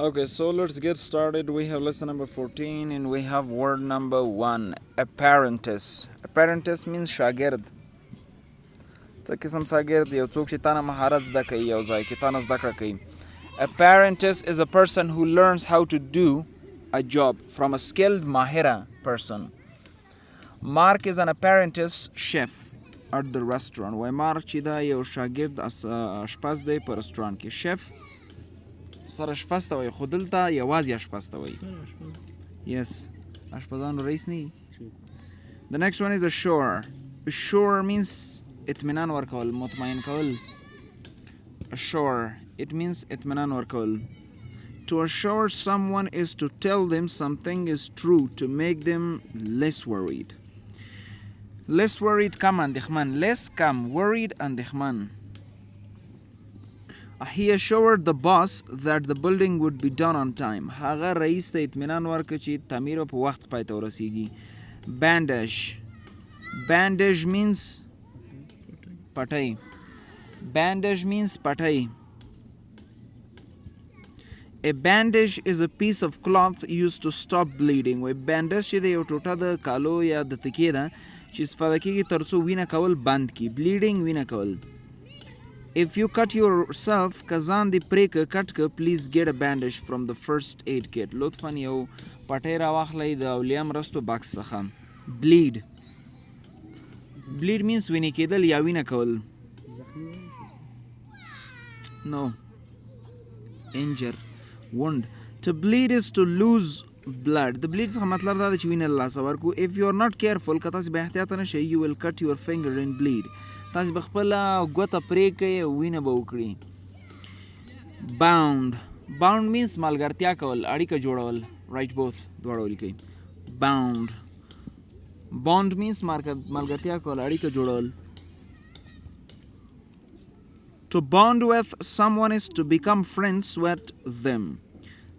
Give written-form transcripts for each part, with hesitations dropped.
Okay, so let's get started. We have lesson number 14 and we have word number 1, apprentice. Apprentice means شاګرد. څه قسم شاګرد؟ یو څوک چې تا نه مهارت زده کوي یو ځای کې تا نه زده کړه کوي. Apprentice is a person who learns how to do a job from a skilled ماهره person. Mark is an apprentice chef at the restaurant. وای مارک چې دا یو شاګرد اشپز دی په رستورانت کې. شef سره اشپز ته وایي خو دلته یوازې اشپز ته وایي. Yes. اشپزانو رئیس نه وي. The next one is assure. Assure means اطمینان ورکول، مطمئن کول. Assure. It means اطمینان ورکول. To assure someone is to tell them something is true to make them less worried. Less worried کم اندېښمن. Less کم worried اندېښمن. He assured the boss that the building would be done on time. هغه رئیس ته اطمینان ورکړ چې تعمیر په وخت پای ته ورسیږي. Bandage. Bandage means پټۍ. Bandage means پټۍ. A bandage is a piece of cloth used to stop bleeding. وای bandage چې د یو ټوټه د کالو یا د تکیې ده چې استفاده کېږي تر څو وینه کول بند کړي. Bleeding وینه کول. If you cut yourself کزان دی پریکه کټ که please get a bandage from the first aid kit. لطفاً یو پټۍ راواخلئ د اولیه مرستو بکس څخه. Bleed. Bleed means وینې کېدل یا وینه کول. No. Injure. Wound. To bleed is to lose blood. The bleed څخه مطلب دا ده چې وینه له لاسه ورکړو. If you are not careful که تاسې به احتیاطه نه شئ you will cut your finger and bleed. تاسې به خپله ګوته پرې کوئ او وینه به وکړي. Bound. Bound means ملګرتیا کول، اړیکه جوړول. Write both. دواړه ولیکئ. Bound. Bond means ملګرتیا کول، اړیکه جوړول. To bond with someone is to become friends with them.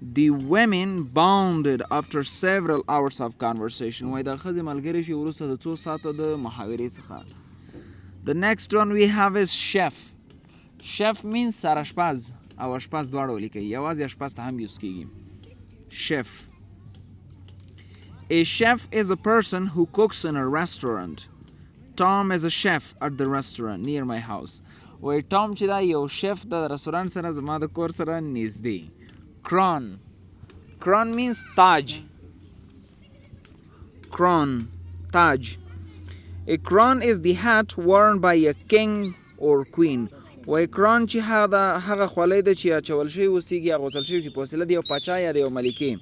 The women bonded after several hours of conversation. وای دا ښځې ملګرې شوې وروسته د څو ساعته د محاورې څخه. The next one we have is chef. Chef means سراشپز او اشپز دواړه ولیکئ. یوازې اشپز ته هم یوز کیږي. Chef. A chef is a person who cooks in a restaurant. Tom is a chef at the restaurant near my house. وای ټام چې دا یو شیف د رستورانت سره زما د کور سره نږدې. Crown. Crown means تاج. Crown. تاج. A crown is the hat worn by a king or queen. وای crown چې هغه خولۍ ده چې اچول شوی اوسیږي یا غوڅل شوی په وسیله د یو پاچا یا د یو ملکې.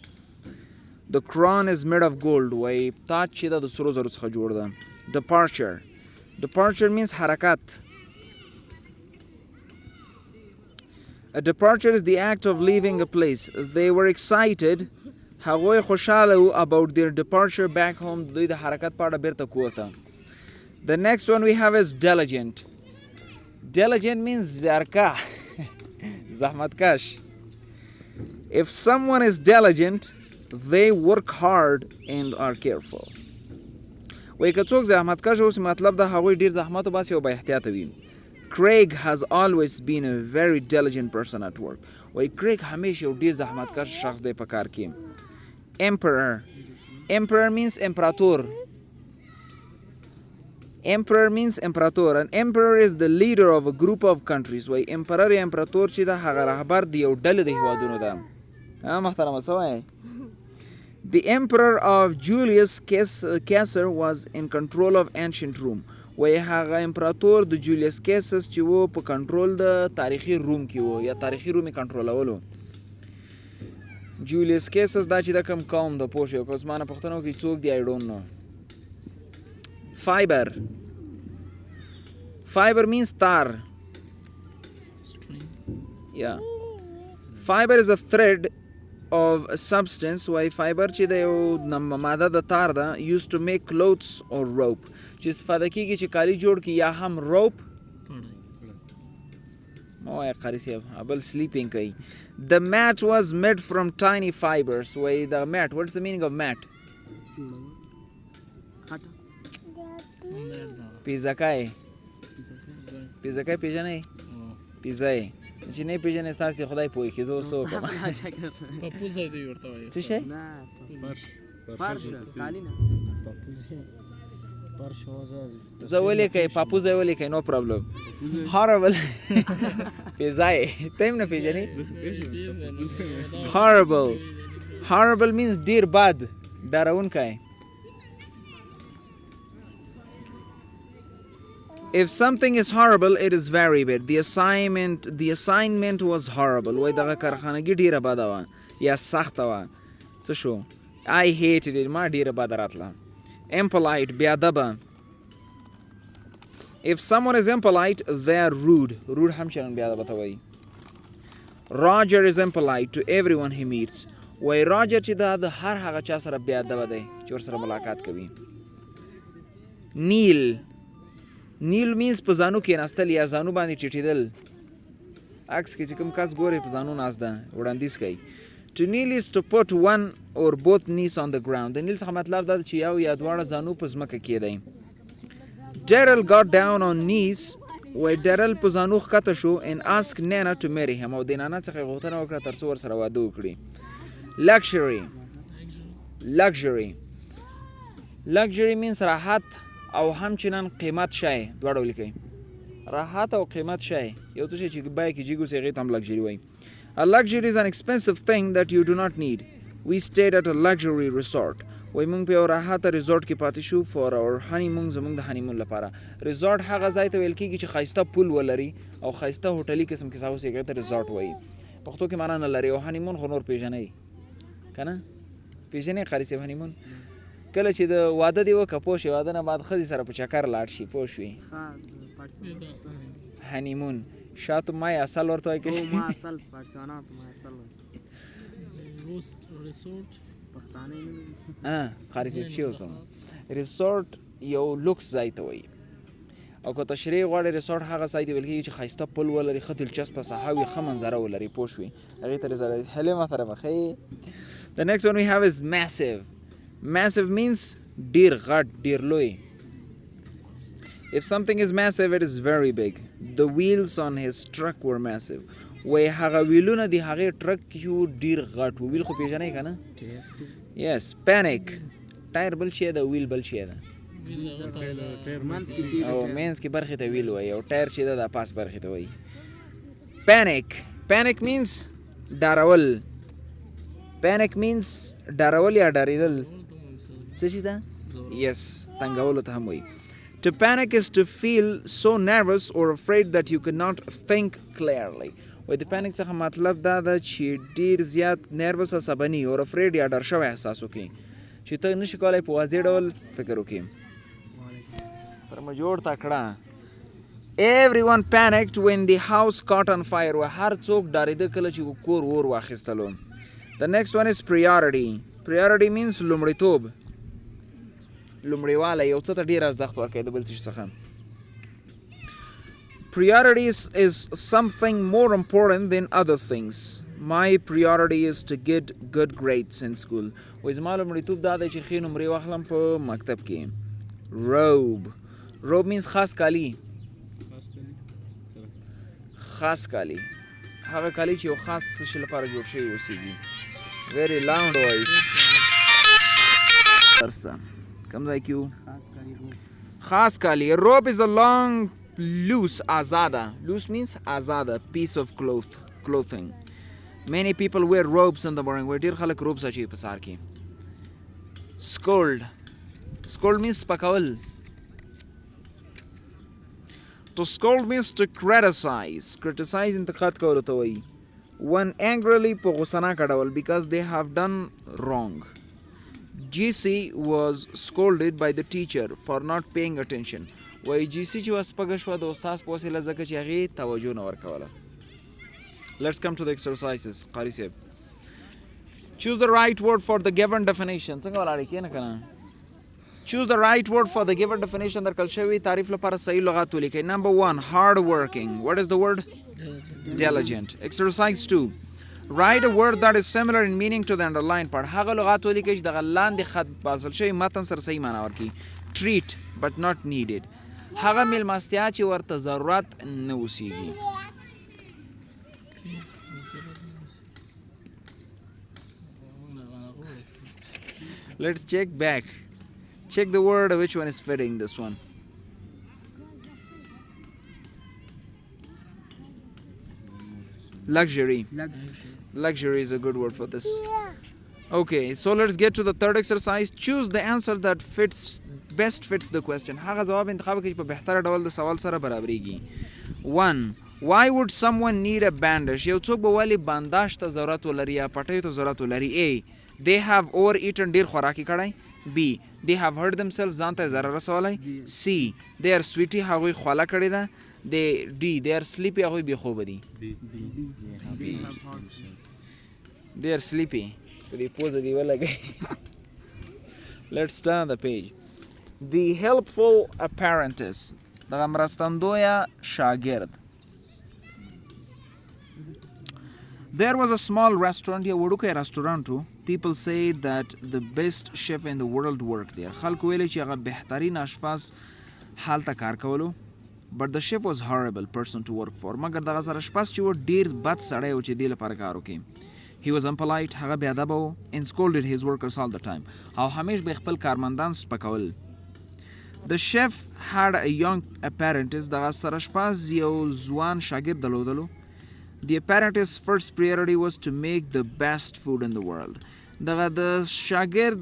The crown is made of gold. وای تاج چې دا د سرو زرو څخه جوړ ده. Departure. Departure means حرکت. A departure is the act of leaving a place. They were excited. هغوی خوشحاله وو about their departure back home. دوی د حرکت په اړه بیرته کور ته. The next one we have is diligent. Diligent means زیارکښ. زحمتکش. If someone is diligent, they work hard and are careful. وای که څوک زحمتکش اوسي مطلب دا هغوی ډیر زحمت وباسي او با احتیاطه وي. Craig has always been a very diligent person at work. وای Craig همیشه یو ډیر زحمتکش شخص دی په کار کې. Emperor. Emperor means امپراتور. Emperor means امپراتور. An emperor is the leader of a group of countries. وای امپرر یا امپراتور چې دا هغه رهبر دی یو ډلې د هیوادونو ده. محترمه څه وایي؟ The emperor of Julius Caesar was in control of ancient Rome. وای هغه امپراتور د جولیس کیسس چې و په کنټرول د تاریخي روم کې و یا تاریخي روم یې کنټرولولو. جولیس کیسس دا چې د کوم قوم د پوه شوې که زما نه پوښتنه وکړي څوک دی I don't know. Fiber. Fiber means تار. Yeah. Fiber is a thread of a substance. وای فایبر چې د یو ماده د تار ده used to make clothes or rope. چې استفاده کېږي چې کالي جوړ کړي یا هم روپ. مه وایه قاري صاحب ابل سلیپینګ کوي. The mat was made from tiny fibers. وای the mat. What's the meaning of mat? پیزاکای. پیزاکای پیژنئ؟ پیزای. چې نه پیژنې ستاسې خدای پوهې کړي زه اوس څه وکړم پپوزی دی ورته وایي څه شی زه ولیکئ پاپوزی ولیکئ نو پرابلم هاربل پیزای ته هم نه پیژنې هاربل means ډېر بد ډارونکی If something is horrible, it is very bad. The assignment was horrible. وای دغه کارخانګي ډیره بده وه یا سخته وه څه شو I hated it ما ډیره بده راتله impolite بې ادبه If someone is impolite, they are rude. Rude هم چلن بې ادبه ته وایي Roger is impolite to everyone he meets. وای راجر چې دا د هر هغه چا سره بې ادبه دی چې ورسره ملاقات کوي نیل مینس په زانو کېناستل یا زانو باندې ټیټېدل عکس کې چې کوم کس ګوري په زانو ناست ده وړاندیز کوي To kneel is to put one or both knees on the ground. د نیل څخه مطلب دا چې یو یا دواړه زانو په ځمکه کېدی Daryl got down on knees وای ډرل په زانو ښکته شو and asked Nana to marry him او د نانا څخه یې غوښتنه وکړه تر څو ورسره واده وکړي Luxury means راحت او همچنان قیمت شی دواړه ولیکئ راحت او قیمت شی یو څه شی چې بیه کې جیګو سي هغې ته هم luxury وایي A luxury is an expensive thing that you do not need. We stayed at a luxury resort. وای موږ په یو راحته ریزورټ کې پاتې شو for our honeymoon زموږ د هنیمون لپاره ریزورټ هغه ځای ته ویل کېږي چې ښایسته پول ولري او ښایسته هوټلي قسم کیسه اوس هغې ته ریزورټ وایي پښتو کې معنا نه لري او هنیمون خو نور پیژنئ که نه پیژنئ قاري صاحب هنیمون کله چې د واده دی وکړه پوه شي واده نه بعد ښځې سره په چکر لاړ شي پوه شوې هنیمون شاید ما یې اصل ورته وایي که قاري صاحب شي وکړم ریسورټ یو لوکس ځای ته وایي او که تشریح غواړې ریسورټ هغه ځای ته ویل کېږي چې ښایسته پل ولري ښه دلچسپه ساحه وي ښه منظره ولري پوه شوې هغې ته ریزورټ هلې محترمه ښه The next one we have is massive. Massive means ډیر غټ ډیر لوی If something is massive, it is very big. The wheels on his truck were massive. وای هغه ویلونه د هغې ټرک کې ډیر غټ و ویل خو پیژنئ که نه Yes, panic. ټایر بل شی ده ویل بل شی ده او منځ کې برخې ته ویل وایي او ټایر چې ده د پاس برخې ته وایي Panic means ډارول ډارول یا ډارېدل څه شي ده Yes, تنګولو ته هم وایي To panic is to feel so nervous or afraid that you cannot think clearly. وای د پانیک څخه مطلب دا ده چې ډیر زیات نروس عصباني او afraid یا ډار شوی احساس وکړي چې ته نشي کولی په واضح ډول فکر وکړي سره مو جوړ تکړه Everyone panicked when the house caught on fire. و هر څوک ډارېده کله چې کور اور واخیستلو The next one is priority. Priority means لومړیتوب لومړیوالی یو څه ته ډېر ارزښت ورکوي د بل څه څخه Priority is something more important than other things. My priority is to get good grades in school. وای زما لومړیتوب دا دی چې ښې نمرې واخلم په مکتب کې Robe means خاص کالي هغه کالي چې یو خاص څه شي لپاره جوړ شوي اوسېږي Very loud voice کوم ځای کې خاص کالي Robe is a long loose آزاده Loose means آزاده piece of clothing Many people wear robes in the morning وای ډېر خلک روبس اچوي په سهار کې Scold means سپکول To scold means to criticize انتقاد کولو ته وایي One angrily په غوسناکه ډول because they have done wrong GC was scolded by the teacher for not paying attention وای GC چې وسپږه شوه د استاد په وسیله ځکه چې هغې توجه نه ورکوله Let's come to the exercises قاري صاحب Choose the right word for the given definition څنګه ولاړې کښېنه که نه Choose the right word for the given definition درکړل شوي تعریف لپاره صحیح لغات ولیکئ Number 1 hard working What is the word? Diligent Exercise 2 Write a word that is similar in meaning to the underlined part هغه لغات ولیکئ چې دغه لاندې خط باسل شوي متن سره صحیح معنا ورکړي Treat but not needed هغه میلمستیا چې ورته ضرورت نه اوسېږي Let's check back. Check the word, which one is fitting this one. Luxury. Luxury is a good word for this. Okay, so let's get to the third exercise. Choose the answer that best fits the question. هغه جواب انتخاب کړئ چې په بهتره ډول د سوال سره برابرېږي. 1. Why would someone need a bandage? یو څوک به ولې بانداش ته ضرورت ولري یا پټیو ته ضرورت ولري. A. They have overeaten ډیر خوراکي کړی. B. They have hurt themselves ځان ته ضرر رسولی. C. They are sweaty هغوی خوله کړې ده. D. They are sleepy هغوی بې خوبه دي. They are sleepy. Let's turn the page. The helpful apprentice. دغه مرستندویه شاګرد. There was a small restaurant. یو وړوکی رستورانت و. People said that the best chef in the world worked there. خلکو ویلي چې هغه بهترین اشپز هلته کار کولو. But the chef was horrible person to work for. مګر دغه سره اشپز چې و ډیر بد سړی و چې دې لپاره کار وکړي. He was impolite, هغه بې ادبه و, and scolded his workers all the time. او همیش به خپل کارمندان سپکول. The chef had a young apprentice. دغه سراشپز یو ځوان شاګرد درلودلو. The apprentice's first priority was to make the best food in the world. دغه د شاګرد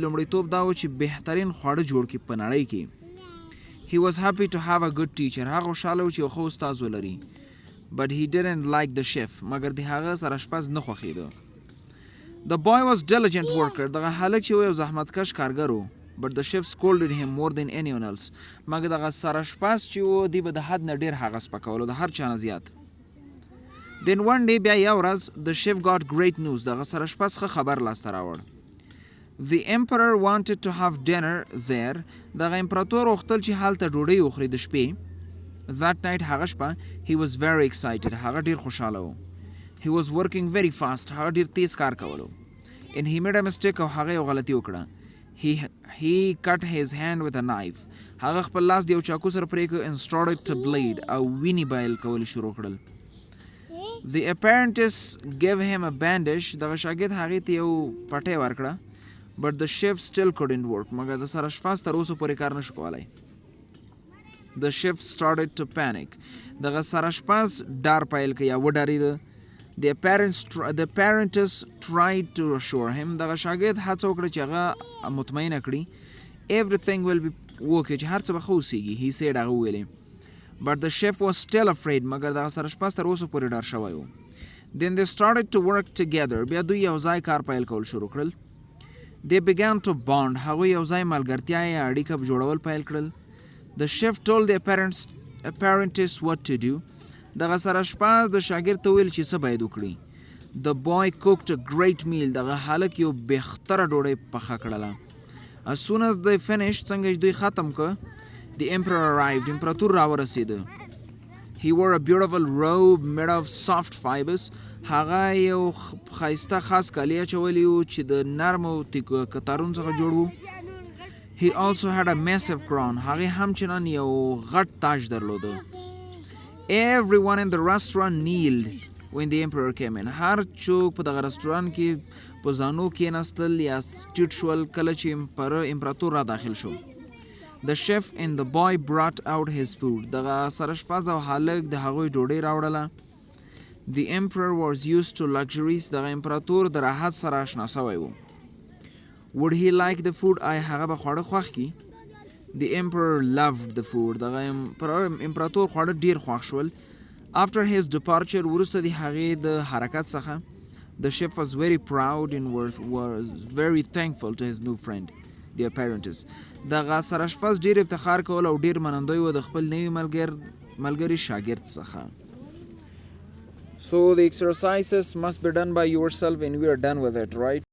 لومړیتوب دا و چې بهترین خواړه جوړ کړي په نړۍ کې. He was happy to have a good teacher. هغه خوشحاله و چې یو ښه استاد ولري. But he didn't like the chef. مګر د هغه سراشپز نه خوښېده. The boy was diligent worker. دغه هلک چې و یو زحمتکش کارګر و. But the chef scolded him more than anyone else. مګر دغه سراشپز چې و دی به د حد نه ډېر هغه سپکولو د هر چا نه زیات. Then one day بیا یو ورځ the chef got great news. دغه سراشپز ښه خبر لاسته راوړ. The emperor wanted to have dinner there. دغه امپراتور غوښتل چې هلته ډوډۍ وخوري د شپې. That night هغه شپه he was very excited. هغه ډیر خوشحاله و. He was working very fast. هغه ډیر تیز کار کولو. And he made a mistake. او هغه یو غلطي وکړه. He cut his hand with a knife. هغه خپل لاس د یو چاقو سره پرې کړ and started to bleed. او وینې بایل کول شروع کړل. The apprentice gave him a bandage. دغه شاګرد هغې ته یو پټۍ ورکړه. But the chef still couldn't work. مګر د سراشپز تر اوسه پورې کار نشو کولی. The chef started to panic. دغه سراشپز ډار پیل کړ یا وډارېده. The apprentice tried to assure him. دغه شاګرد هڅه وکړه چې هغه مطمئنه کړي. Everything will be okay. چې هر څه به ښه اوسېږي. He said هغه وویلې. But the chef was still afraid. مګر دغه سراشپز تر اوسه پورې ډار شوی و. Then they started to work together. بیا دوی یو ځای کار پیل کول شروع کړل. They began to bond. هغوی یو ځای ملګرتیا یا اړیکه جوړول پیل کړل. The chef told the apprentice what to do. دغه سراشپز د شاګرد ته ویل چې څه باید وکړي. The boy cooked a great meal. دغه هلک یو بهتره ډوډۍ پخه کړله. As soon as they finished, څنګه چې دوی ختم کړ, the emperor arrived. امپراتور راورسېده. He wore a beautiful robe made of soft fibers. هغه یو ښایسته خاص کالي اچولی و چې د نرمو کتارونو څخه جوړ و. He also had a massive crown. هغې هم چنان یو غټ تاج درلوده. Everyone in the restaurant kneeled when the emperor came in. هر څوک په دغه رستوران کې په زانو کېناستل یا ټیټ شول کله چې امپراتور را داخل شو. The chef and the boy brought out his food. دغه سراشپز او هلک د هغوی ډوډۍ راوړله. The emperor was used to luxuries. دغه امپراتور د راحت سره اشنا شوی و. Would he like the food? آیا هغه به خواړه خوښ کړي؟ The emperor loved the food. دغه امپراتور خواړه ډیر خوښ شول. After his departure وروسته د هغې د حرکت څخه the chef was very proud and was very thankful to his new friend, the apprentice. دغه سراشپز ډیر افتخار کول او ډیر منندوی و د خپل نوي ملګري شاګرد څخه. So the exercises must be done by yourself and we are done with it, right?